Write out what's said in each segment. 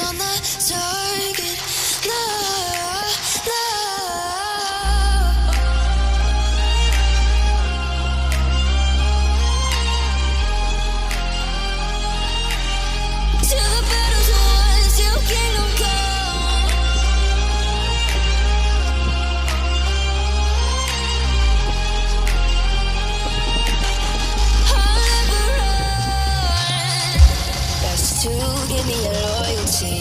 on the target. No, no. Till the battle's won, till kingdom come. I'll never run. Best to give me your loyalty,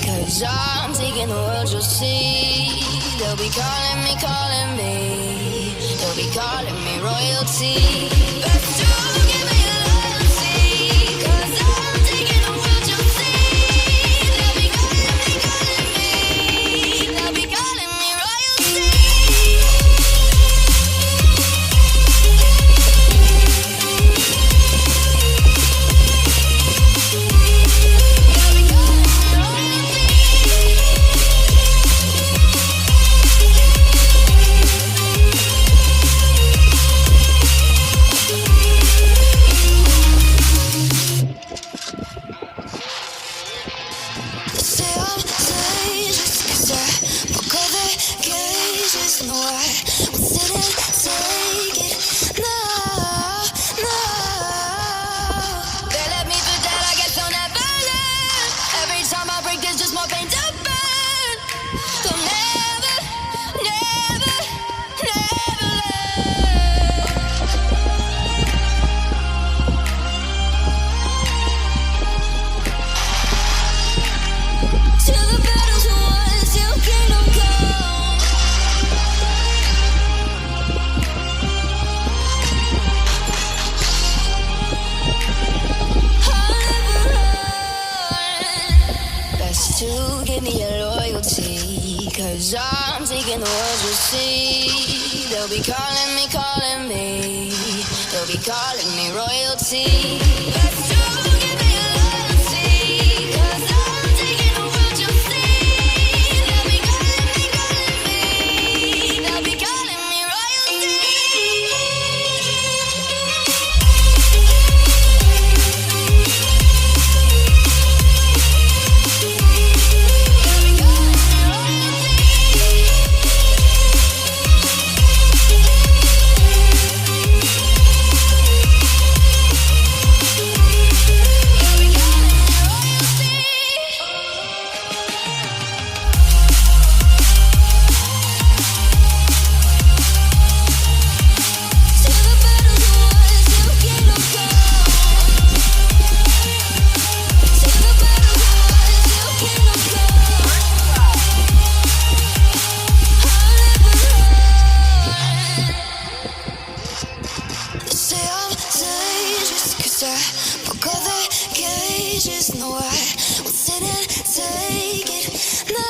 'cause I'm taking the world, you'll see. They'll be calling me, they'll be calling me royalty. Best to give me your loyalty, 'cause I'm taking the world, you'll see. They'll be calling me, they'll be calling me royalty. Say I'm dangerous 'cause I broke all the cages. No, I won't sit and take it. No, no. They left me for dead, I guess I'll never learn. Every time I break, there's just more pain to burn. They'll never, never, never learn. Till the battle's won, till kingdom come. I'll never run. Best to give me your loyalty, 'cause I'm taking the world, you'll see. They'll be calling me, they'll be calling me royalty. Best to give me your loyalty, 'cause I'm taking the world, you'll see. They'll be calling me, they'll be calling me royalty. Till the battle's won, till kingdom come. Till the battle's won, till kingdom come. I'll never run. Say I'm dangerous 'cause I broke all the cages. No, I won't sit and take it. No,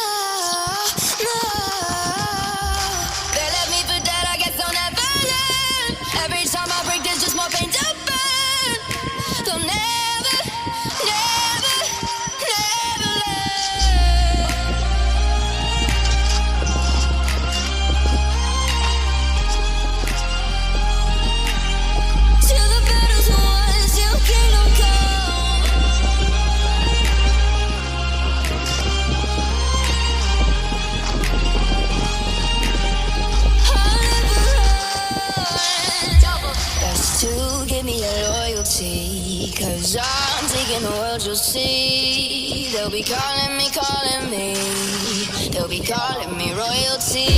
no. They left me for dead, I guess I'll never learn. Every time I break, there's just more pain to burn. They'll never, never, never learn. Till the battle's won, till kingdom come. I'll never run. Best to give me your loyalty, 'cause I'm taking the world, you'll see. They'll be calling me, they'll be calling me royalty.